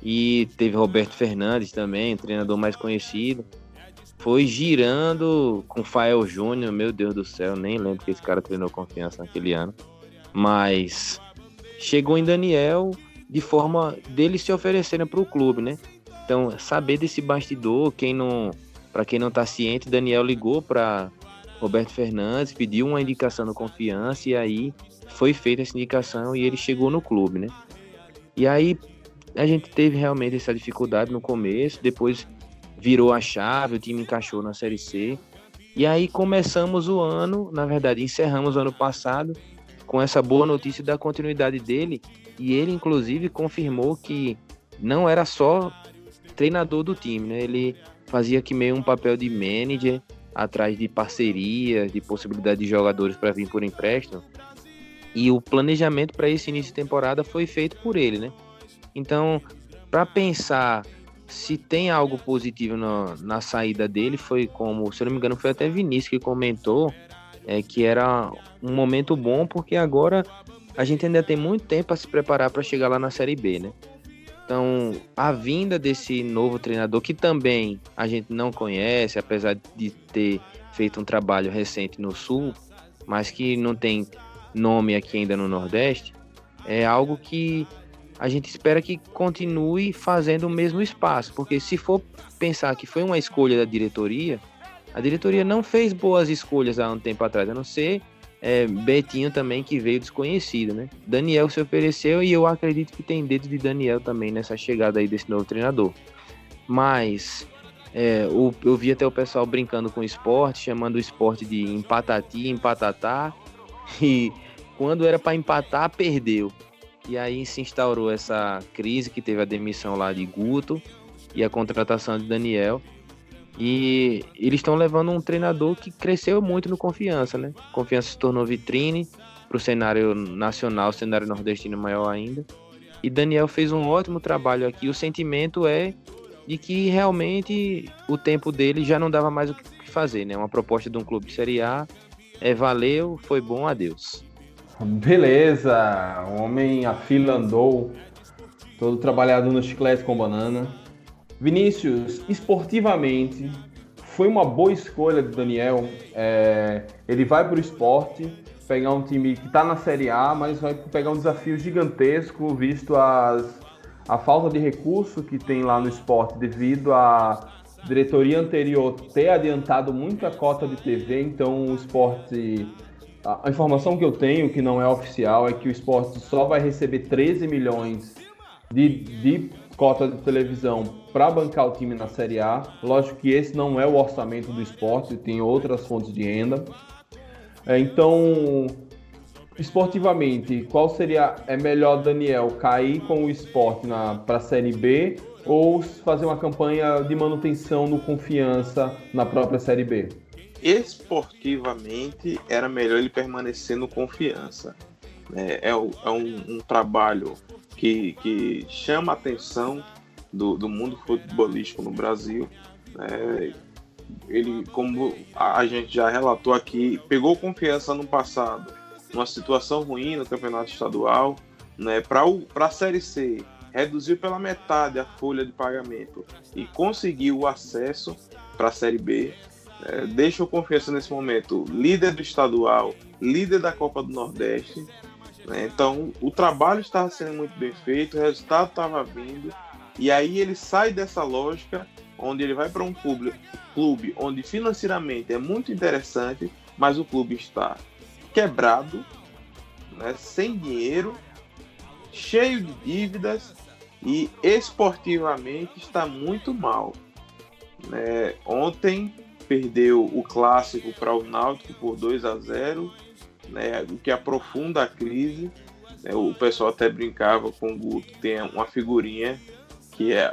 e teve Roberto Fernandes também, um treinador mais conhecido. Foi girando com Fael Júnior, meu Deus do céu, nem lembro que esse cara treinou Confiança naquele ano. Mas chegou em Daniel de forma dele se oferecerem para o clube, né? Então, saber desse bastidor, para quem não está ciente, Daniel ligou para Roberto Fernandes, pediu uma indicação no Confiança e aí foi feita essa indicação e ele chegou no clube, né? E aí a gente teve realmente essa dificuldade no começo, depois virou a chave, o time encaixou na Série C e aí começamos o ano, na verdade encerramos o ano passado com essa boa notícia da continuidade dele, e ele inclusive confirmou que não era só treinador do time, né? Ele fazia aqui meio um papel de manager, atrás de parcerias, de possibilidade de jogadores para vir por empréstimo, e o planejamento para esse início de temporada foi feito por ele, né? Então, para pensar se tem algo positivo na saída dele, foi como, se eu não me engano, foi até Vinícius que comentou, que era um momento bom, porque agora a gente ainda tem muito tempo para se preparar para chegar lá na Série B, né? Então, a vinda desse novo treinador, que também a gente não conhece, apesar de ter feito um trabalho recente no Sul, mas que não tem nome aqui ainda no Nordeste, é algo que a gente espera que continue fazendo o mesmo espaço, porque se for pensar que foi uma escolha da diretoria, a diretoria não fez boas escolhas há um tempo atrás, a não ser Betinho também, que veio desconhecido, né? Daniel se ofereceu e eu acredito que tem dedo de Daniel também nessa chegada aí desse novo treinador. Mas eu vi até o pessoal brincando com o Sport, chamando o Sport de empatati, empatatá, e quando era para empatar, perdeu. E aí se instaurou essa crise que teve a demissão lá de Guto e a contratação de Daniel. E eles estão levando um treinador que cresceu muito no Confiança, né? Confiança se tornou vitrine para o cenário nacional, cenário nordestino maior ainda. E Daniel fez um ótimo trabalho aqui. O sentimento é de que realmente o tempo dele já não dava mais o que fazer, né? Uma proposta de um clube de Série A, valeu, foi bom, adeus. Beleza, o homem, a fila andou, todo trabalhado no chiclete com banana. Vinícius, esportivamente, foi uma boa escolha de Daniel. Ele vai para o Sport, pegar um time que está na Série A, mas vai pegar um desafio gigantesco, visto a falta de recurso que tem lá no Sport, devido à diretoria anterior ter adiantado muita cota de TV. Então o Sport... A informação que eu tenho, que não é oficial, é que o Sport só vai receber 13 milhões de cota de televisão para bancar o time na Série A. Lógico que esse não é o orçamento do Sport, tem outras fontes de renda. Então, esportivamente, qual seria melhor, Daniel, cair com o Sport para a Série B ou fazer uma campanha de manutenção no Confiança na própria Série B? Esportivamente, era melhor ele permanecer no Confiança. É um trabalho que chama a atenção do mundo futebolístico no Brasil. Ele, como a gente já relatou aqui, pegou Confiança no passado, numa situação ruim no campeonato estadual, né, para a Série C, reduziu pela metade a folha de pagamento e conseguiu o acesso para a Série B. Deixa o Confiança nesse momento líder do estadual, líder da Copa do Nordeste, né? Então o trabalho estava sendo muito bem feito, o resultado estava vindo, e aí ele sai dessa lógica onde ele vai para um clube onde financeiramente é muito interessante, mas o clube está quebrado, né? Sem dinheiro, cheio de dívidas e esportivamente está muito mal, né? Ontem perdeu o clássico para o Náutico por 2-0, né, o que aprofunda a crise. O pessoal até brincava com o Guto, tem uma figurinha,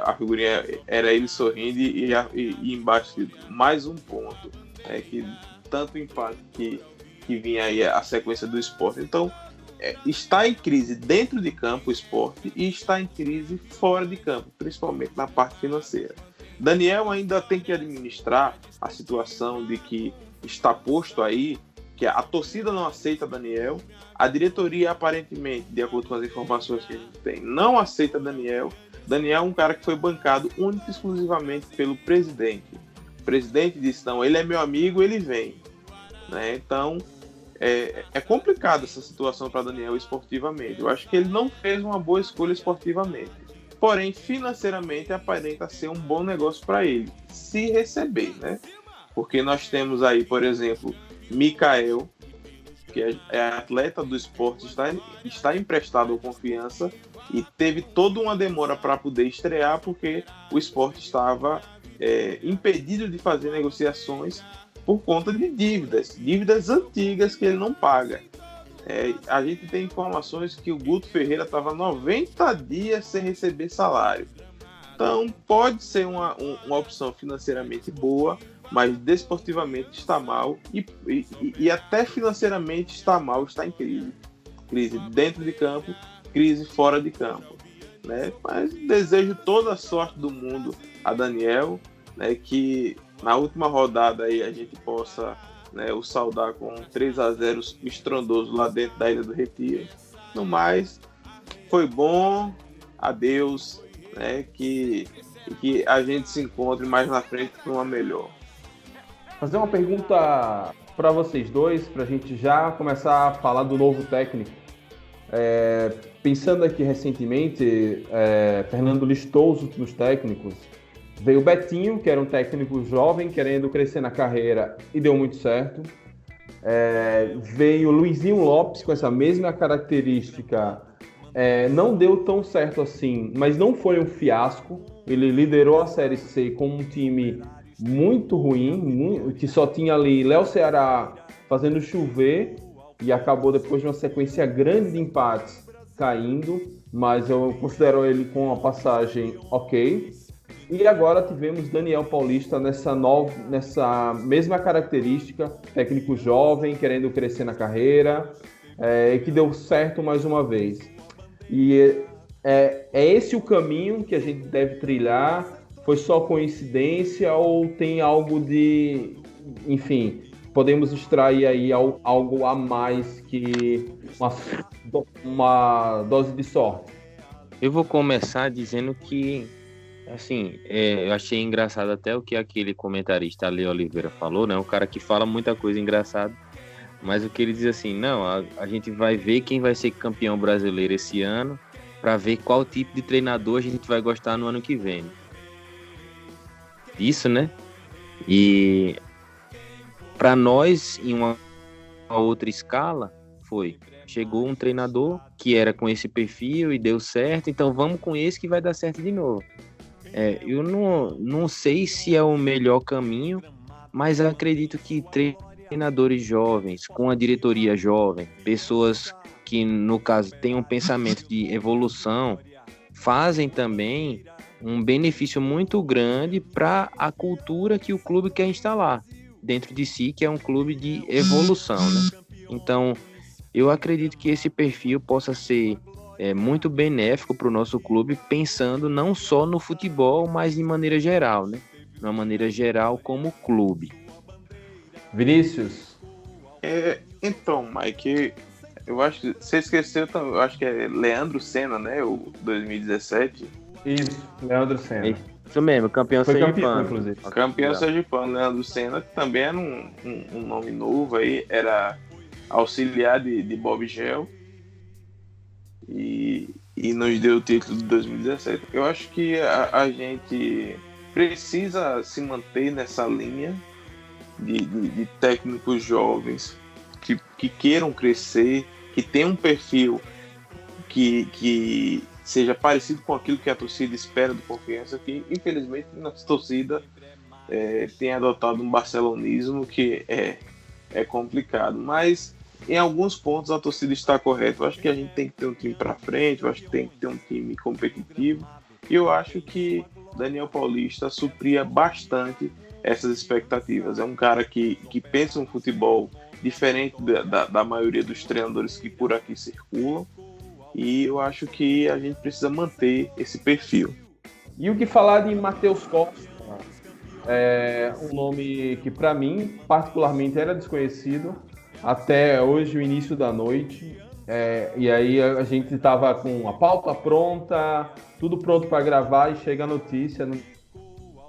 a figurinha era ele sorrindo e embaixo mais um ponto, que tanto impacto que vinha aí a sequência do Sport. Então, está em crise dentro de campo o Sport e está em crise fora de campo, principalmente na parte financeira. Daniel ainda tem que administrar a situação de que está posto aí, que a torcida não aceita Daniel, a diretoria aparentemente, de acordo com as informações que a gente tem, não aceita Daniel. Daniel é um cara que foi bancado única e exclusivamente pelo presidente. O presidente disse, não, ele é meu amigo, ele vem, né? Então, é complicado essa situação para Daniel esportivamente. Eu acho que ele não fez uma boa escolha esportivamente. Porém, financeiramente, aparenta ser um bom negócio para ele, se receber, né? Porque nós temos aí, por exemplo, Mikael, que é atleta do Sport, está emprestado ao Confiança e teve toda uma demora para poder estrear, porque o Sport estava impedido de fazer negociações por conta de dívidas antigas que ele não paga. A gente tem informações que o Guto Ferreira estava 90 dias sem receber salário. Então pode ser uma opção financeiramente boa, mas desportivamente está mal e até financeiramente está mal, está em crise. Crise dentro de campo, crise fora de campo. né? Mas desejo toda a sorte do mundo a Daniel, né? Que na última rodada aí a gente possa, né, o saudar com 3-0 estrondoso lá dentro da Ilha do Retiro. No mais, foi bom, adeus, né? Que a gente se encontre mais na frente para uma melhor. Fazer uma pergunta para vocês dois, para a gente já começar a falar do novo técnico. Pensando aqui recentemente, Fernando listou os últimos técnicos. Veio o Betinho, que era um técnico jovem, querendo crescer na carreira, e deu muito certo. Veio o Luizinho Lopes, com essa mesma característica, não deu tão certo assim, mas não foi um fiasco. Ele liderou a Série C com um time muito ruim, que só tinha ali Léo Ceará fazendo chover, e acabou depois de uma sequência grande de empates caindo, mas eu considero ele com uma passagem ok. E agora tivemos Daniel Paulista nessa mesma característica, técnico jovem, querendo crescer na carreira, que deu certo mais uma vez. E é esse o caminho que a gente deve trilhar? Foi só coincidência ou tem algo de... Enfim, podemos extrair aí algo a mais que uma dose de sorte? Eu vou começar dizendo que, assim, eu achei engraçado até o que aquele comentarista Ale Oliveira falou, né? Um cara que fala muita coisa engraçada, mas o que ele diz assim, não, a gente vai ver quem vai ser campeão brasileiro esse ano para ver qual tipo de treinador a gente vai gostar no ano que vem. Isso, né? E para nós, em uma outra escala, chegou um treinador que era com esse perfil e deu certo, então vamos com esse que vai dar certo de novo. Eu não sei se é o melhor caminho, mas eu acredito que treinadores jovens, com a diretoria jovem, pessoas que, no caso, têm um pensamento de evolução, fazem também um benefício muito grande para a cultura que o clube quer instalar dentro de si, que é um clube de evolução, né? Então, eu acredito que esse perfil possa ser muito benéfico para o nosso clube, pensando não só no futebol, mas de maneira geral, né? De uma maneira geral como clube. Vinícius? Então, Mike, eu acho que você esqueceu, eu acho que é Leandro Senna, né? O 2017. Isso, Leandro Senna. Isso mesmo, campeão sergipano. Inclusive. Campeão sergipano, Leandro Senna, que também era um nome novo aí, era auxiliar de Bob Gel e nos deu o título de 2017. Eu acho que a gente precisa se manter nessa linha de técnicos jovens que queiram crescer, que tenham um perfil que seja parecido com aquilo que a torcida espera do Confiança, que infelizmente nossa torcida tem adotado um barcelonismo que é complicado, mas em alguns pontos a torcida está correta. Eu acho que a gente tem que ter um time para frente, eu acho que tem que ter um time competitivo, e eu acho que Daniel Paulista supria bastante essas expectativas. É um cara que pensa um futebol diferente da maioria dos treinadores que por aqui circulam, e eu acho que a gente precisa manter esse perfil. E o que falar de Matheus Costa? Um nome que para mim particularmente era desconhecido até hoje, o início da noite, e aí a gente estava com a pauta pronta, tudo pronto para gravar, e chega a notícia, não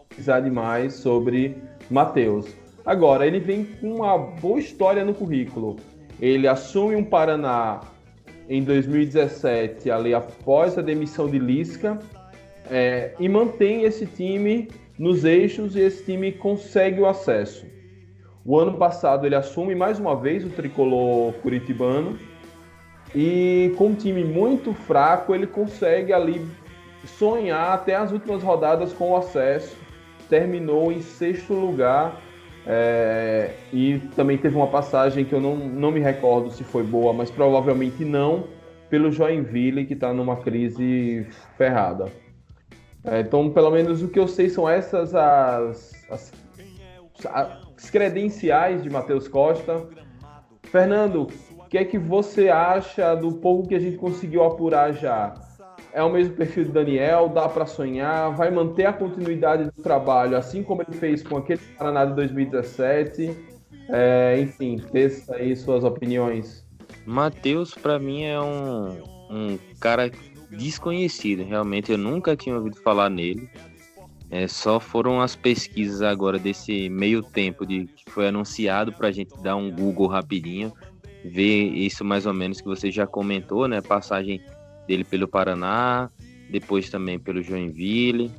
precisar demais, sobre Matheus. Agora, ele vem com uma boa história no currículo. Ele assume um Paraná em 2017, ali após a demissão de Lisca, e mantém esse time nos eixos, e esse time consegue o acesso. O ano passado ele assume mais uma vez o tricolor curitibano, e com um time muito fraco ele consegue ali sonhar até as últimas rodadas com o acesso. Terminou em 6º lugar, e também teve uma passagem que eu não me recordo se foi boa, mas provavelmente não, pelo Joinville, que está numa crise ferrada. Então, pelo menos o que eu sei são essas as credenciais de Matheus Costa. Fernando, o que é que você acha do pouco que a gente conseguiu apurar já? é o mesmo perfil de Daniel, dá para sonhar, vai manter a continuidade do trabalho, assim como ele fez com aquele Paraná de 2017. Enfim, teça aí suas opiniões. Matheus, para mim, é um cara desconhecido. Realmente, eu nunca tinha ouvido falar nele. Só foram as pesquisas agora desse meio tempo que foi anunciado para a gente dar um Google rapidinho, ver isso mais ou menos que você já comentou, né? Passagem dele pelo Paraná, depois também pelo Joinville.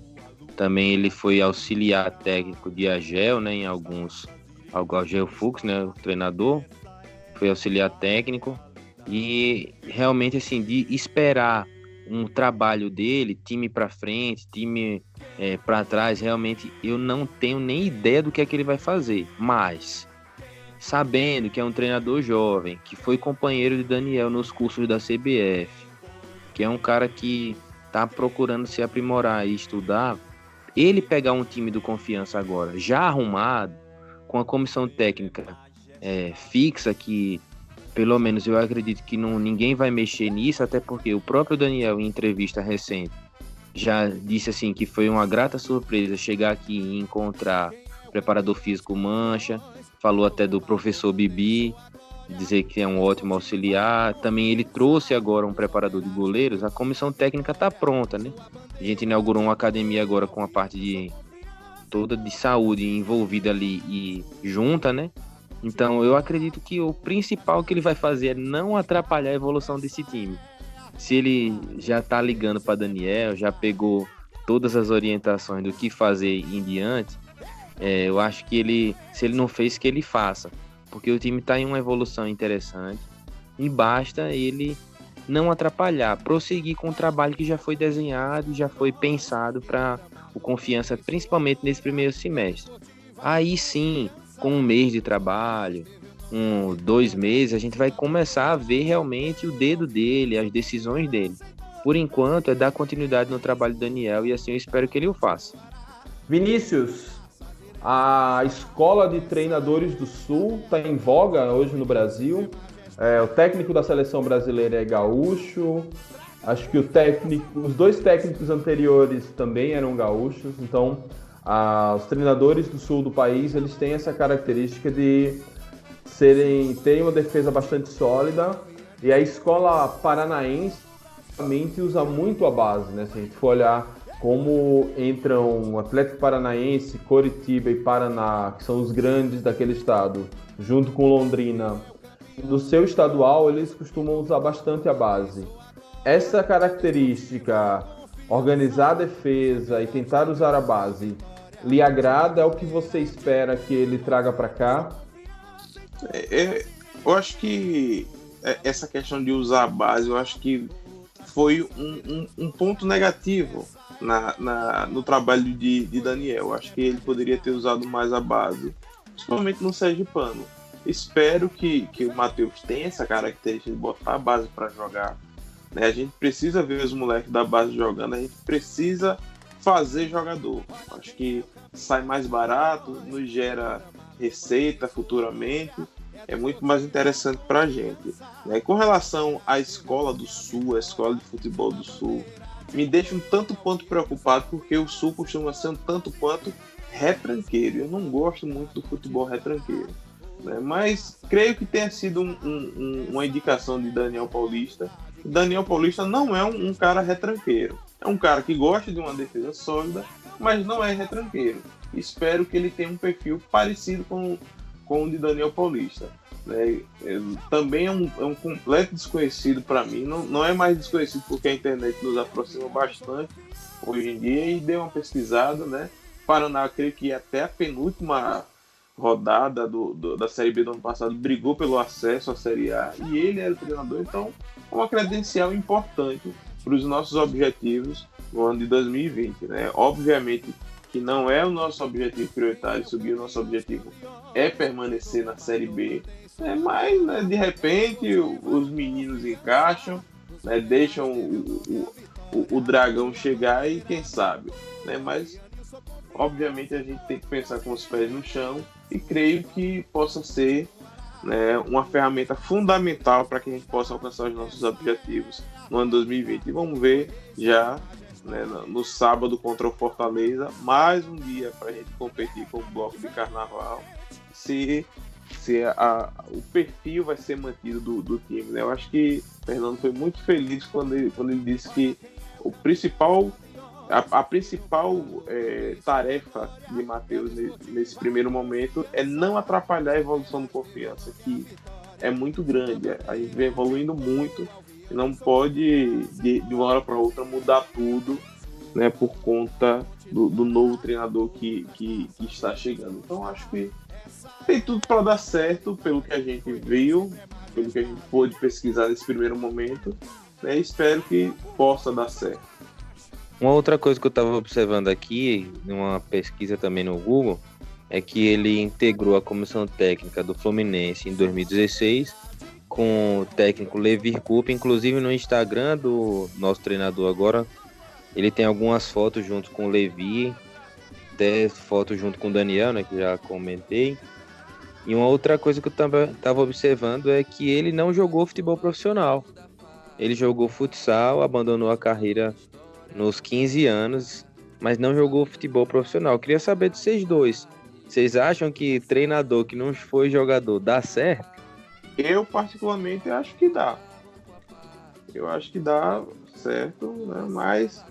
Também ele foi auxiliar técnico de Agel, né? Em alguns... Agel Fux, né? O treinador. Foi auxiliar técnico. E realmente, assim, de esperar um trabalho dele, time para frente, time para trás, realmente eu não tenho nem ideia do que é que ele vai fazer. Mas, sabendo que é um treinador jovem, que foi companheiro de Daniel nos cursos da CBF, que é um cara que está procurando se aprimorar e estudar, ele pegar um time do Confiança agora, já arrumado, com a comissão técnica fixa, que pelo menos eu acredito que ninguém vai mexer nisso, até porque o próprio Daniel, em entrevista recente, já disse assim que foi uma grata surpresa chegar aqui e encontrar o preparador físico Mancha, falou até do professor Bibi, dizer que é um ótimo auxiliar. Também ele trouxe agora um preparador de goleiros. A comissão técnica está pronta, né? A gente inaugurou uma academia agora com a parte toda de saúde envolvida ali e junta, né? Então eu acredito que o principal que ele vai fazer é não atrapalhar a evolução desse time. Se ele já está ligando para Daniel, já pegou todas as orientações do que fazer em diante, eu acho que se ele não fez, que ele faça. Porque o time está em uma evolução interessante e basta ele não atrapalhar, prosseguir com o trabalho que já foi desenhado, já foi pensado para o Confiança, principalmente nesse primeiro semestre. Aí sim, com um mês de trabalho, 2 meses, a gente vai começar a ver realmente o dedo dele, as decisões dele. Por enquanto, é dar continuidade no trabalho do Daniel e assim eu espero que ele o faça. Vinícius, a escola de treinadores do Sul está em voga hoje no Brasil. O técnico da seleção brasileira é gaúcho. Acho que os 2 técnicos anteriores também eram gaúchos. Então, os treinadores do sul do país, eles têm essa característica de terem uma defesa bastante sólida. E a escola paranaense realmente usa muito a base, né? Se a gente for olhar como entram Atlético Paranaense, Coritiba e Paraná, que são os grandes daquele estado, junto com Londrina, no seu estadual eles costumam usar bastante a base. Essa característica, organizar a defesa e tentar usar a base, lhe agrada? É o que você espera que ele traga para cá? Eu acho que essa questão de usar a base, eu acho que foi um ponto negativo no trabalho de Daniel. Eu acho que ele poderia ter usado mais a base, principalmente no Sergipano. Espero que o Matheus tenha essa característica de botar a base para jogar. Né? A gente precisa ver os moleques da base jogando, a gente precisa fazer jogador. Acho que sai mais barato, nos gera receita futuramente, é muito mais interessante para a gente. Né? Com relação à escola do Sul, a escola de futebol do Sul, me deixa um tanto quanto preocupado, porque o Sul costuma ser um tanto quanto retranqueiro. Eu não gosto muito do futebol retranqueiro. Né? Mas creio que tenha sido uma indicação de Daniel Paulista. Daniel Paulista não é um cara retranqueiro. É um cara que gosta de uma defesa sólida, mas não é retranqueiro. Espero que ele tenha um perfil parecido com o de Daniel Paulista. Né? Também é um completo desconhecido para mim. Não é mais desconhecido porque a internet nos aproxima bastante hoje em dia. E dei uma pesquisada, né? Paraná, creio que até a penúltima rodada da Série B do ano passado brigou pelo acesso à Série A e ele era o treinador, então é uma credencial importante para os nossos objetivos no ano de 2020. Né? Obviamente que não é o nosso objetivo prioritário subir, o nosso objetivo é permanecer na Série B, né? Mas né, de repente os meninos encaixam, né? Deixam o Dragão chegar e quem sabe, né? Mas obviamente a gente tem que pensar com os pés no chão e creio que possa ser, né, uma ferramenta fundamental para que a gente possa alcançar os nossos objetivos no ano 2020. E vamos ver já, né, no sábado contra o Fortaleza, mais um dia para a gente competir com o bloco de carnaval, se o perfil vai ser mantido do time, né? Eu acho que o Fernando foi muito feliz quando ele disse que a principal tarefa de Matheus nesse primeiro momento é não atrapalhar a evolução do Confiança, que é muito grande. A gente vem evoluindo muito e não pode de uma hora para outra mudar tudo, né, por conta do novo treinador que está chegando. Então acho que tem tudo para dar certo, pelo que a gente viu, pelo que a gente pôde pesquisar nesse primeiro momento, né? Espero que possa dar certo. Uma outra coisa que eu estava observando aqui, numa pesquisa também no Google, é que ele integrou a comissão técnica do Fluminense em 2016 com o técnico Levir Coupe. Inclusive no Instagram do nosso treinador agora, ele tem algumas fotos junto com o Levi, até fotos junto com o Daniel, né, que já comentei. E uma outra coisa que eu estava observando é que ele não jogou futebol profissional. Ele jogou futsal, abandonou a carreira nos 15 anos, mas não jogou futebol profissional. Eu queria saber de vocês dois. Vocês acham que treinador que não foi jogador dá certo? Eu, particularmente, acho que dá. Eu acho que dá certo, né? Mas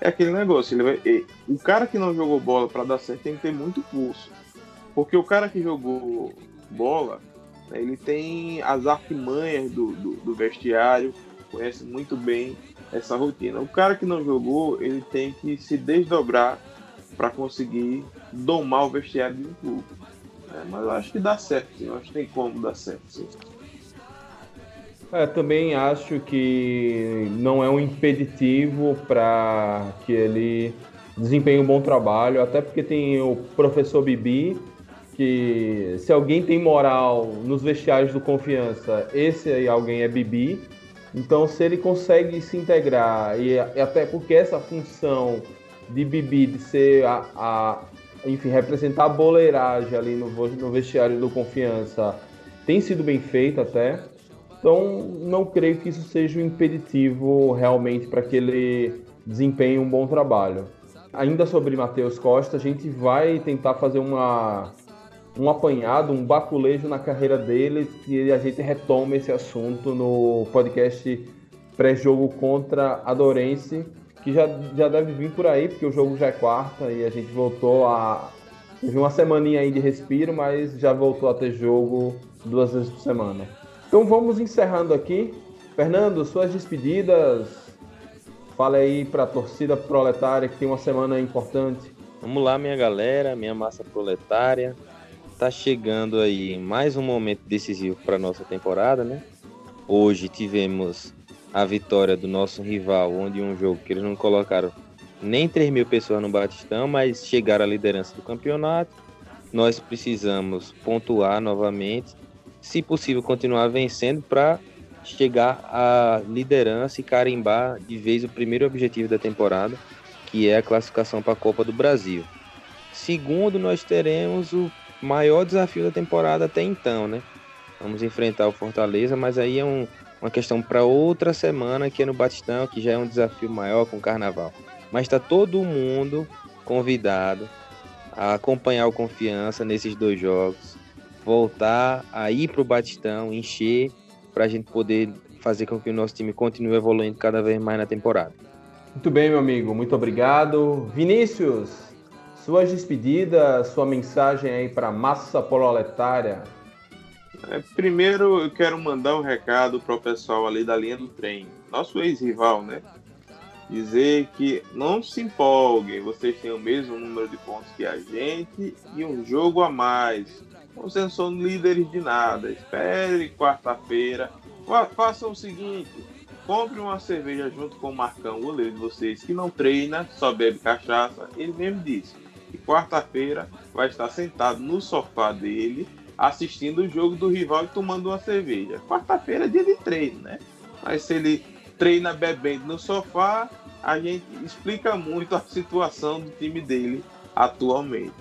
é aquele negócio. O cara que não jogou bola para dar certo tem que ter muito pulso. Porque o cara que jogou bola, né, ele tem as artimanhas do vestiário, conhece muito bem essa rotina. O cara que não jogou, ele tem que se desdobrar para conseguir domar o vestiário de um clube. Mas eu acho que dá certo, sim. Eu acho que tem como dar certo, sim. Também acho que não é um impeditivo para que ele desempenhe um bom trabalho, até porque tem o professor Bibi, que se alguém tem moral nos vestiários do Confiança, esse aí alguém é Bibi. Então, se ele consegue se integrar, e até porque essa função de Bibi, de ser enfim, representar a boleiragem ali no vestiário do Confiança, tem sido bem feita até. Então, não creio que isso seja um impeditivo realmente para que ele desempenhe um bom trabalho. Ainda sobre Matheus Costa, a gente vai tentar fazer um apanhado, um baculejo na carreira dele, e a gente retoma esse assunto no podcast pré-jogo contra a Dourense, que já deve vir por aí, porque o jogo já é quarta e a gente voltou teve uma semaninha aí de respiro, mas já voltou a ter jogo 2 vezes por semana. Então vamos encerrando aqui. Fernando, suas despedidas. Fala aí para a torcida proletária que tem uma semana importante. Vamos lá, minha galera, minha massa proletária. Tá chegando aí mais um momento decisivo para nossa temporada, né? Hoje tivemos a vitória do nosso rival, onde um jogo que eles não colocaram nem 3.000 pessoas no Batistão, mas chegaram à liderança do campeonato. Nós precisamos pontuar novamente, se possível continuar vencendo para chegar à liderança e carimbar de vez o primeiro objetivo da temporada, que é a classificação para a Copa do Brasil. Segundo, nós teremos o maior desafio da temporada até então, né? Vamos enfrentar o Fortaleza, mas aí é uma questão para outra semana, que é no Batistão, que já é um desafio maior com o Carnaval. Mas está todo mundo convidado a acompanhar o Confiança nesses 2 jogos, voltar a ir para o Batistão, encher, para a gente poder fazer com que o nosso time continue evoluindo cada vez mais na temporada. Muito bem, meu amigo, muito obrigado. Vinícius, suas despedidas, sua mensagem aí para a massa proletária. Primeiro eu quero mandar um recado para o pessoal ali da linha do trem, nosso ex-rival, né? Dizer que não se empolguem, vocês têm o mesmo número de pontos que a gente e um jogo a mais. Vocês não são líderes de nada. Espere quarta-feira. Façam o seguinte: compre uma cerveja junto com o Marcão, o goleiro de vocês, que não treina, só bebe cachaça. Ele mesmo disse que quarta-feira vai estar sentado no sofá dele, assistindo o jogo do rival e tomando uma cerveja. Quarta-feira é dia de treino, né? Mas se ele treina bebendo no sofá, a gente explica muito a situação do time dele atualmente.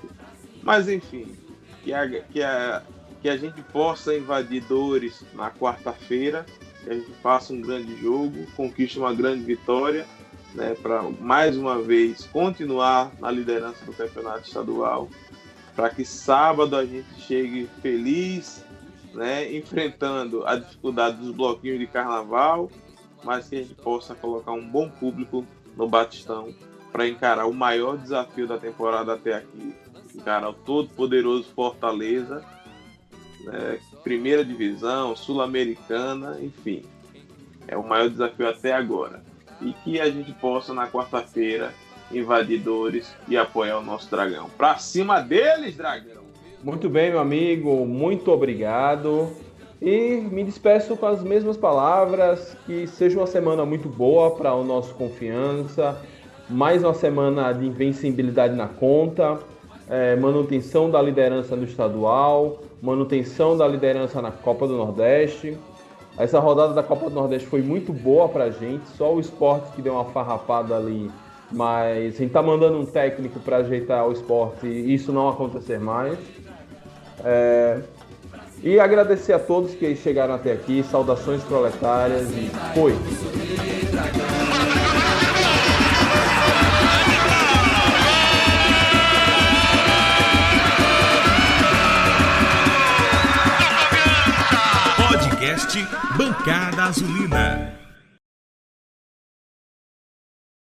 Mas enfim, que a gente possa invadir Dores na quarta-feira que a gente faça um grande jogo, conquiste uma grande vitória, né, para mais uma vez continuar na liderança do campeonato estadual, para que sábado a gente chegue feliz, né, enfrentando a dificuldade dos bloquinhos de carnaval, mas que a gente possa colocar um bom público no Batistão para encarar o maior desafio da temporada até aqui, encarar o todo-poderoso Fortaleza, né, primeira divisão, sul-americana, enfim, é o maior desafio até agora. E que a gente possa, na quarta-feira, invadir Dores e apoiar o nosso Dragão. Pra cima deles, Dragão! Muito bem, meu amigo, muito obrigado. E me despeço com as mesmas palavras, que seja uma semana muito boa para o nosso Confiança, mais uma semana de invencibilidade na conta, manutenção da liderança no estadual, manutenção da liderança na Copa do Nordeste. Essa rodada da Copa do Nordeste foi muito boa pra gente, só o Sport que deu uma farrapada ali, mas a gente tá mandando um técnico para ajeitar o Sport e isso não acontecer mais. E agradecer a todos que chegaram até aqui, saudações proletárias e foi! Podcast Bancada Azulina.